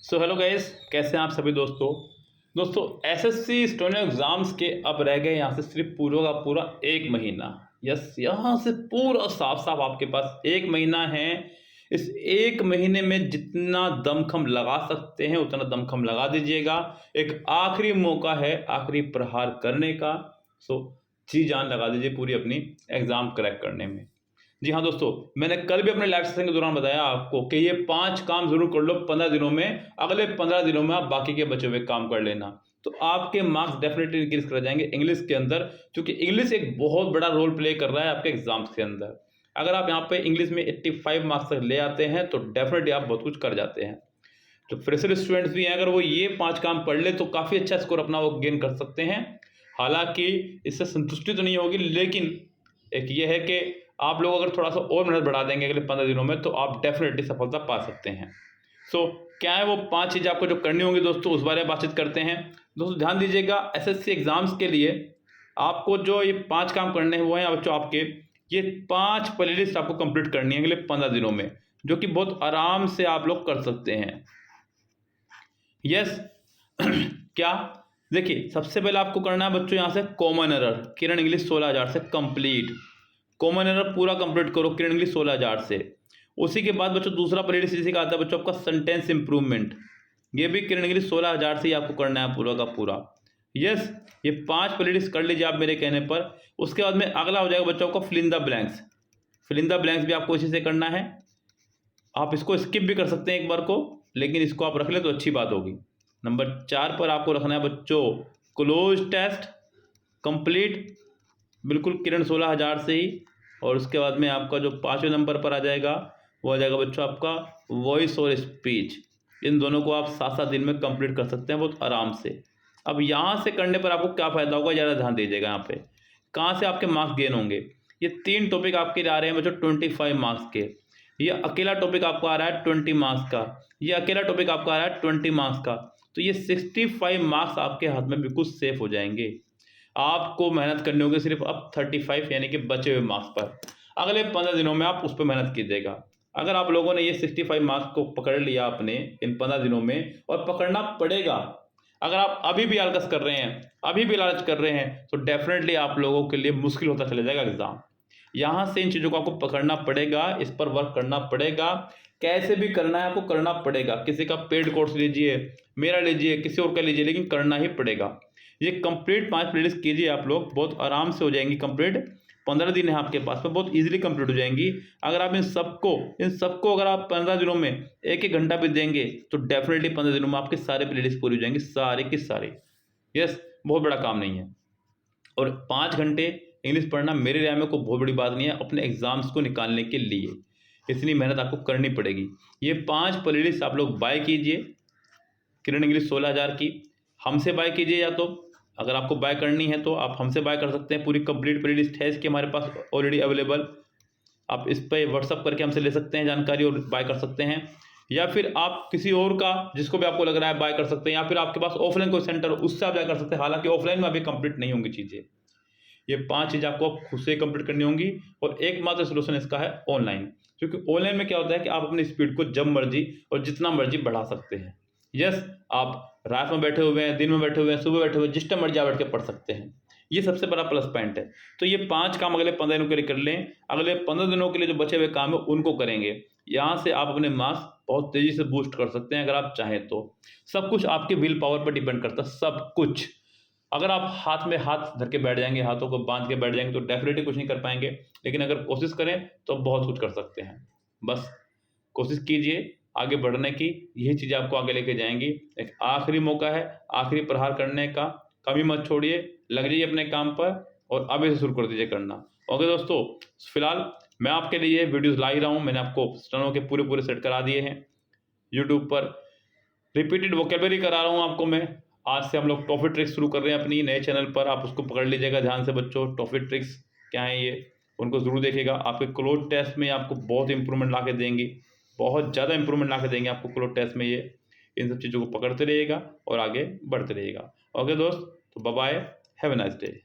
So hello guys, कैसे हैं आप सभी दोस्तों एसएससी स्टोनो एग्ज़ाम्स के अब रह गए यहाँ से सिर्फ पूरा का पूरा एक महीना। यस, यहाँ से पूरा साफ साफ आपके पास एक महीना है। इस एक महीने में जितना दमखम लगा सकते हैं उतना दमखम लगा दीजिएगा। एक आखिरी मौका है आखिरी प्रहार करने का। सो जी जान लगा दीजिए पूरी अपनी एग्ज़ाम क्रैक करने में। जी हाँ दोस्तों, मैंने कल भी अपने लाइव सेशन के दौरान बताया आपको कि ये 5 काम ज़रूर कर लो 15 दिनों में। अगले 15 दिनों में आप बाकी के बचे हुए काम कर लेना, तो आपके मार्क्स डेफिनेटली इंक्रीज कर जाएंगे इंग्लिश के अंदर, क्योंकि इंग्लिश एक बहुत बड़ा रोल प्ले कर रहा है आपके एग्जाम्स के अंदर। अगर आप यहाँ पे इंग्लिश में 85 मार्क्स तक ले आते हैं तो डेफिनेटली आप बहुत कुछ कर जाते हैं। जो फ्रेशर स्टूडेंट्स भी हैं, अगर वो ये 5 काम पढ़ ले तो काफ़ी अच्छा स्कोर अपना वो गेन कर सकते हैं। हालांकि इससे संतुष्टि तो नहीं होगी, लेकिन एक ये है कि आप लोग अगर थोड़ा सा और मेहनत बढ़ा देंगे अगले 15 दिनों में तो आप डेफिनेटली सफलता पा सकते हैं। सो क्या है वो 5 चीज़ें आपको जो करनी होंगी दोस्तों, उस बारे में बातचीत करते हैं। दोस्तों ध्यान दीजिएगा, एसएससी एग्जाम्स के लिए आपको जो ये 5 काम करने हैं वो हैं बच्चों आपके ये 5 प्लेलिस्ट आपको कंप्लीट करनी है अगले 15 दिनों में, जो कि बहुत आराम से आप लोग कर सकते हैं। यस क्या देखिए, सबसे पहले आपको करना है बच्चों यहाँ से कॉमन एरर किरण इंग्लिश 16000 से कंप्लीट। कॉमन एरर पूरा कंप्लीट करो किरण इंग्लिश 16000 से। उसी के बाद बच्चों दूसरा प्लेलिस्ट इसी का आता है बच्चों आपका सेंटेंस इंप्रूवमेंट। ये भी किरण इंग्लिश 16000 से ही आपको करना है पूरा का पूरा। यस, ये 5 प्लेलिस्ट कर लीजिए आप मेरे कहने पर। उसके बाद में अगला हो जाएगा बच्चों को fill in the blanks. Fill in the blanks भी आपको इसी से करना है। आप इसको स्किप भी कर सकते हैं एक बार को, लेकिन इसको आप रख ले तो अच्छी बात होगी। नंबर 4 पर आपको रखना है बच्चों क्लोज टेस्ट कंप्लीट, बिल्कुल किरण 16000 से ही। और उसके बाद में आपका जो 5वें नंबर पर आ जाएगा वो आ जाएगा बच्चों आपका वॉइस और स्पीच। इन दोनों को आप 7-7 दिन में कंप्लीट कर सकते हैं बहुत आराम से। अब यहाँ से करने पर आपको क्या फ़ायदा होगा, ज़्यादा ध्यान दीजिएगा यहाँ पे कहाँ से आपके मार्क्स गेन होंगे। ये 3 टॉपिक आपके लिए आ रहे हैं बच्चों 25 मार्क्स के। ये अकेला टॉपिक आपको आ रहा है 20 मार्क्स का, ये अकेला टॉपिक आपको आ रहा है 20 मार्क्स का। तो ये 65 मार्क्स आपके हाथ में बिल्कुल सेफ हो जाएंगे। आपको मेहनत करनी होगी सिर्फ अब 35 यानी कि बचे हुए मार्क्स पर। अगले 15 दिनों में आप उस पर मेहनत कीजिएगा। अगर आप लोगों ने ये 65 मार्क्स को पकड़ लिया अपने इन 15 दिनों में, और पकड़ना पड़ेगा। अगर आप अभी भी आलकस कर रहे हैं, अभी भी लालच कर रहे हैं, तो डेफिनेटली आप लोगों के लिए मुश्किल होता चला जाएगा एग्जाम। यहाँ से इन चीज़ों को आपको पकड़ना पड़ेगा, इस पर वर्क करना पड़ेगा। कैसे भी करना है आपको करना पड़ेगा। किसी का पेड कोर्स लीजिए, मेरा लीजिए, किसी और का लीजिए, लेकिन करना ही पड़ेगा। ये कंप्लीट 5 प्लेलिस्ट कीजिए आप लोग, बहुत आराम से हो जाएंगी कंप्लीट। 15 दिन है आपके पास में, बहुत इजीली कंप्लीट हो जाएंगी। अगर आप इन सबको अगर आप 15 दिनों में 1-1 घंटा भी देंगे तो डेफिनेटली 15 दिनों में आपके सारे प्लेलिस्ट पूरी हो जाएंगी, सारे की सारे। यस, बहुत बड़ा काम नहीं है। और 5 घंटे इंग्लिश पढ़ना मेरे राय में कोई बहुत बड़ी बात नहीं है अपने एग्जाम्स को निकालने के लिए। इतनी मेहनत आपको करनी पड़ेगी। ये 5 प्लेलिस्ट आप लोग बाय कीजिए किरण इंग्लिश 16000 की। हमसे बाय कीजिए, या तो अगर आपको बाय करनी है तो आप हमसे बाय कर सकते हैं। पूरी कंप्लीट प्लेलिस्ट है इसकी हमारे पास ऑलरेडी अवेलेबल। आप इस पर व्हाट्सअप करके हमसे ले सकते हैं जानकारी और बाय कर सकते हैं। या फिर आप किसी और का जिसको भी आपको लग रहा है बाय कर सकते हैं, या फिर आपके पास ऑफलाइन कोई सेंटर हो उससे आप बाय कर सकते हैं। हालांकि ऑफलाइन में अभी कंप्लीट नहीं होंगी चीज़ें। ये 5 चीज़ें आपको खुद से कंप्लीट करनी होंगी, और एकमात्र सोल्यूशन इसका है ऑनलाइन। क्योंकि ऑनलाइन में क्या होता है कि आप अपनी स्पीड को जब मर्जी और जितना मर्जी बढ़ा सकते हैं। यस, आप रात में बैठे हुए हैं, दिन में बैठे हुए हैं, सुबह बैठे हुए हैं, जिस टाइम मर्जी आप बैठ के पढ़ सकते हैं। ये सबसे बड़ा प्लस पॉइंट है। तो ये 5 काम अगले 15 दिनों के लिए कर लें। अगले 15 दिनों के लिए जो बचे हुए काम है उनको करेंगे। यहाँ से आप अपने मार्क्स बहुत तेज़ी से बूस्ट कर सकते हैं अगर आप चाहें तो। सब कुछ आपके विल पावर पर डिपेंड करता है, सब कुछ। अगर आप हाथ में हाथ धर के बैठ जाएंगे, हाथों को बांध के बैठ जाएंगे, तो डेफिनेटली कुछ नहीं कर पाएंगे। लेकिन अगर कोशिश करें तो बहुत कुछ कर सकते हैं। बस कोशिश कीजिए आगे बढ़ने की, यही चीज़ें आपको आगे लेके जाएंगी। एक आखिरी मौका है आखिरी प्रहार करने का, कभी मत छोड़िए, लग जाइए अपने काम पर और अभी से शुरू कर दीजिए करना। ओके दोस्तों, फिलहाल मैं आपके लिए वीडियोस ला ही रहा हूँ। मैंने आपको स्टेनो के पूरे सेट करा दिए हैं यूट्यूब पर। रिपीटेड वोकेबलरी करा रहा हूँ आपको मैं। आज से हम लोग टॉफी ट्रिक्स शुरू कर रहे हैं अपनी नए चैनल पर। आप उसको पकड़ लीजिएगा ध्यान से बच्चों। टॉफी ट्रिक्स क्या है ये, उनको ज़रूर देखिएगा। आपके क्लोज टेस्ट में आपको बहुत इंप्रूवमेंट ला के देंगी, बहुत ज़्यादा इंप्रूवमेंट ला के देंगे आपको क्लोज टेस्ट में ये। इन सब चीज़ों को पकड़ते रहिएगा और आगे बढ़ते रहिएगा। ओके दोस्त, तो bye bye, have a nice day.